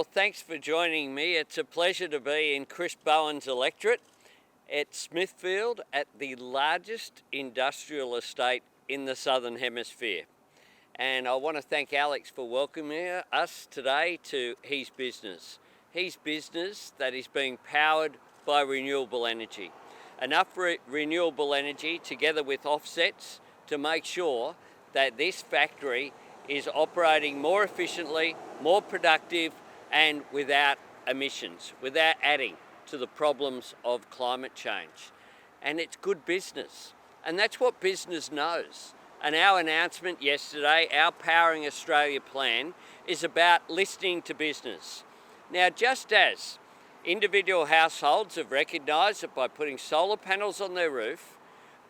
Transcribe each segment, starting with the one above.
Well, thanks for joining me. It's a pleasure to be in Chris Bowen's electorate at Smithfield at the largest industrial estate in the Southern Hemisphere. And I want to thank Alex for welcoming us today to his business. His business that is being powered by renewable energy. Enough renewable energy together with offsets to make sure that this factory is operating more efficiently, more productive, and without emissions, without adding to the problems of climate change. And it's good business. And that's what business knows. And our announcement yesterday, our Powering Australia plan, is about listening to business. Now, just as individual households have recognised that by putting solar panels on their roof,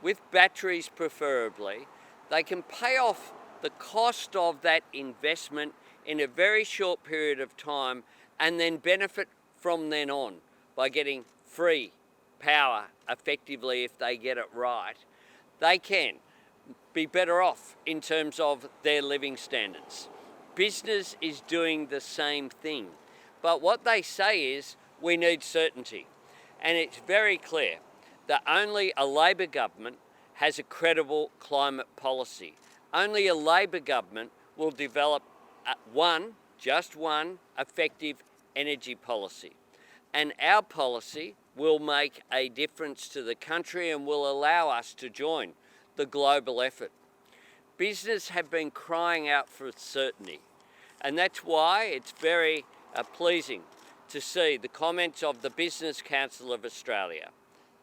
with batteries preferably, they can pay off the cost of that investment in a very short period of time and then benefit from then on by getting free power effectively if they get it right. They can be better off in terms of their living standards. Business is doing the same thing, but what they say is we need certainty. And it's very clear that only a Labor government has a credible climate policy. Only a Labor government will develop just one effective energy policy. And our policy will make a difference to the country and will allow us to join the global effort. Business have been crying out for certainty. And that's why it's very pleasing to see the comments of the Business Council of Australia,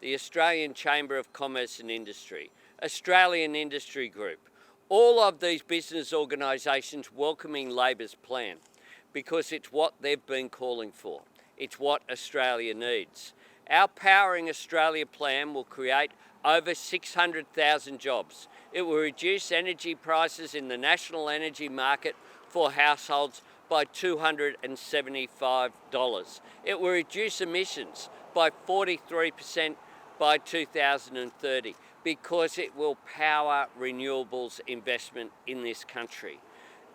the Australian Chamber of Commerce and Industry, Australian Industry Group, all of these business organisations welcoming Labor's plan because it's what they've been calling for. It's what Australia needs. Our Powering Australia plan will create over 600,000 jobs. It will reduce energy prices in the national energy market for households by $275. It will reduce emissions by 43% by 2030 because it will power renewables investment in this country.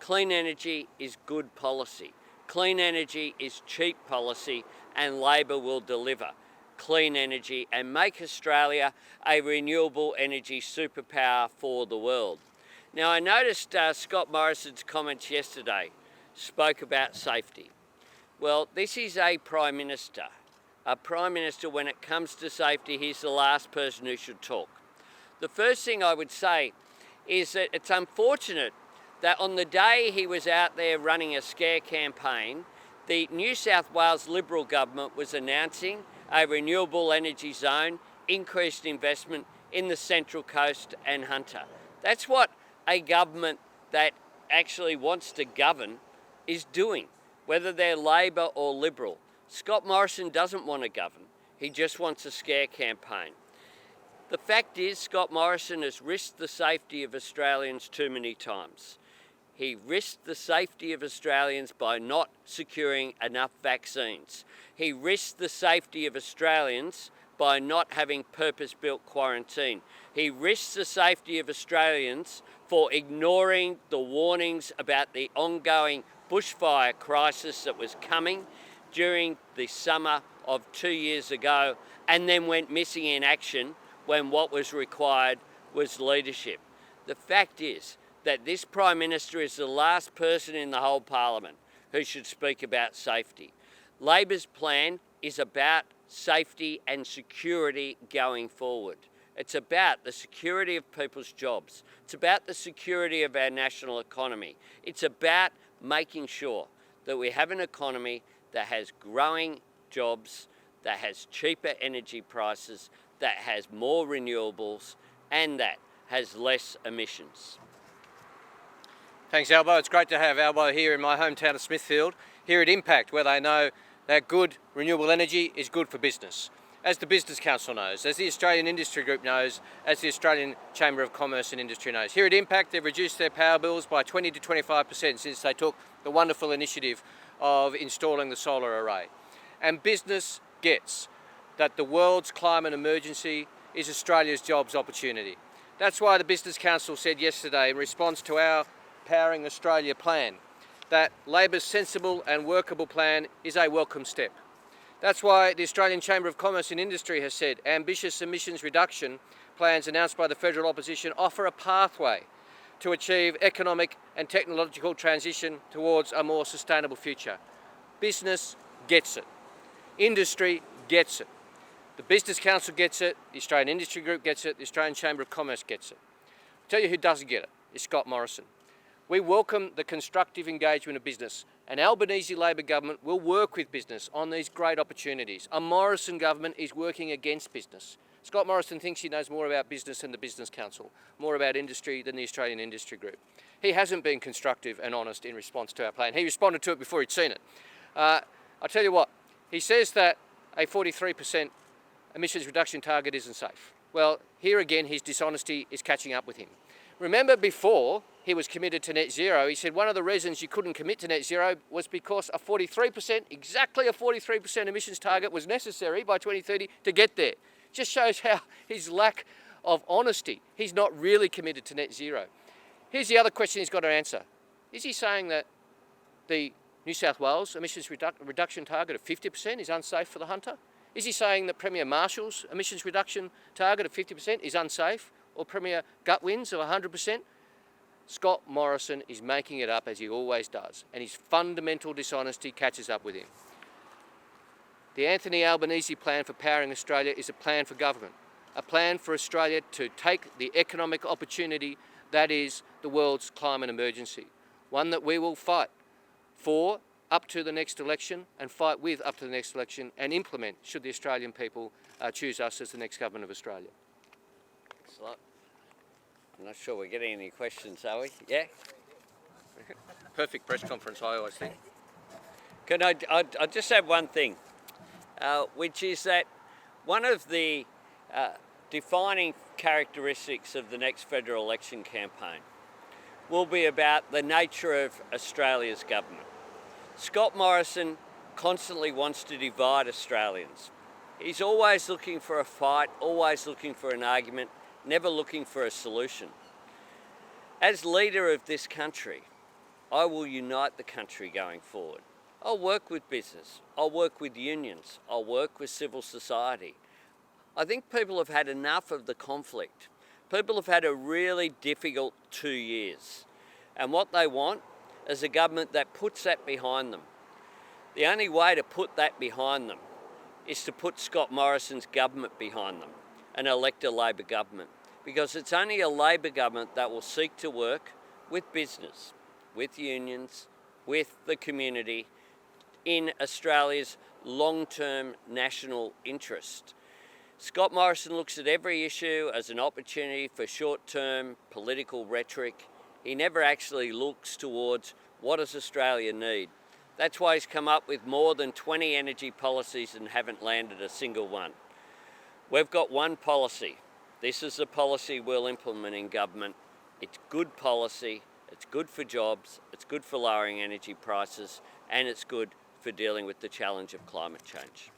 Clean energy is good policy. Clean energy is cheap policy, and Labor will deliver clean energy and make Australia a renewable energy superpower for the world. Now, I noticed Scott Morrison's comments yesterday spoke about safety. Well, this is a Prime Minister. A Prime Minister, when it comes to safety, he's the last person who should talk. The first thing I would say is that it's unfortunate that on the day he was out there running a scare campaign, the New South Wales Liberal government was announcing a renewable energy zone, increased investment in the Central Coast and Hunter. That's what a government that actually wants to govern is doing, whether they're Labor or Liberal. Scott Morrison doesn't want to govern. He just wants a scare campaign. The fact is, Scott Morrison has risked the safety of Australians too many times. He risked the safety of Australians by not securing enough vaccines. He risked the safety of Australians by not having purpose-built quarantine. He risked the safety of Australians for ignoring the warnings about the ongoing bushfire crisis that was coming during the summer of 2 years ago, and then went missing in action when what was required was leadership. The fact is that this Prime Minister is the last person in the whole Parliament who should speak about safety. Labor's plan is about safety and security going forward. It's about the security of people's jobs. It's about the security of our national economy. It's about making sure that we have an economy that has growing jobs, that has cheaper energy prices, that has more renewables, and that has less emissions. Thanks, Albo. It's great to have Albo here in my hometown of Smithfield, here at Impact, where they know that good renewable energy is good for business. As the Business Council knows, as the Australian Industry Group knows, as the Australian Chamber of Commerce and Industry knows. Here at Impact, they've reduced their power bills by 20 to 25% since they took the wonderful initiative of installing the solar array. And business gets that the world's climate emergency is Australia's jobs opportunity. That's why the Business Council said yesterday, in response to our Powering Australia plan, that Labor's sensible and workable plan is a welcome step. That's why the Australian Chamber of Commerce and Industry has said ambitious emissions reduction plans announced by the federal opposition offer a pathway to achieve economic and technological transition towards a more sustainable future. Business gets it. Industry gets it. The Business Council gets it, the Australian Industry Group gets it, the Australian Chamber of Commerce gets it. I'll tell you who doesn't get it, is Scott Morrison. We welcome the constructive engagement of business. An Albanese Labor government will work with business on these great opportunities. A Morrison government is working against business. Scott Morrison thinks he knows more about business than the Business Council, more about industry than the Australian Industry Group. He hasn't been constructive and honest in response to our plan. He responded to it before he'd seen it. I'll tell you what, he says that a 43% emissions reduction target isn't safe. Well, here again, his dishonesty is catching up with him. Remember before he was committed to net zero, he said one of the reasons you couldn't commit to net zero was because a 43%, exactly a 43% emissions target was necessary by 2030 to get there. Just shows how his lack of honesty. He's not really committed to net zero. Here's the other question he's got to answer. Is he saying that the New South Wales emissions reduction target of 50% is unsafe for the hunter? Is he saying that Premier Marshall's emissions reduction target of 50% is unsafe, or Premier Gutwin's of 100%? Scott Morrison is making it up as he always does, and his fundamental dishonesty catches up with him. The Anthony Albanese plan for powering Australia is a plan for government, a plan for Australia to take the economic opportunity that is the world's climate emergency, one that we will fight for up to the next election and fight with up to the next election and implement should the Australian people choose us as the next government of Australia. Excellent. I'm not sure we're getting any questions, are we? Yeah? Perfect press conference, I always think. Can I just add one thing, which is that one of the defining characteristics of the next federal election campaign will be about the nature of Australia's government. Scott Morrison constantly wants to divide Australians. He's always looking for a fight, always looking for an argument, never looking for a solution. As leader of this country, I will unite the country going forward. I'll work with business, I'll work with unions, I'll work with civil society. I think people have had enough of the conflict. People have had a really difficult 2 years. And what they want is a government that puts that behind them. The only way to put that behind them is to put Scott Morrison's government behind them and elect a Labor government. Because it's only a Labor government that will seek to work with business, with unions, with the community in Australia's long-term national interest. Scott Morrison looks at every issue as an opportunity for short-term political rhetoric. He never actually looks towards what does Australia need. That's why he's come up with more than 20 energy policies and haven't landed a single one. We've got one policy. This is the policy we'll implement in government. It's good policy, it's good for jobs, it's good for lowering energy prices, and it's good for dealing with the challenge of climate change.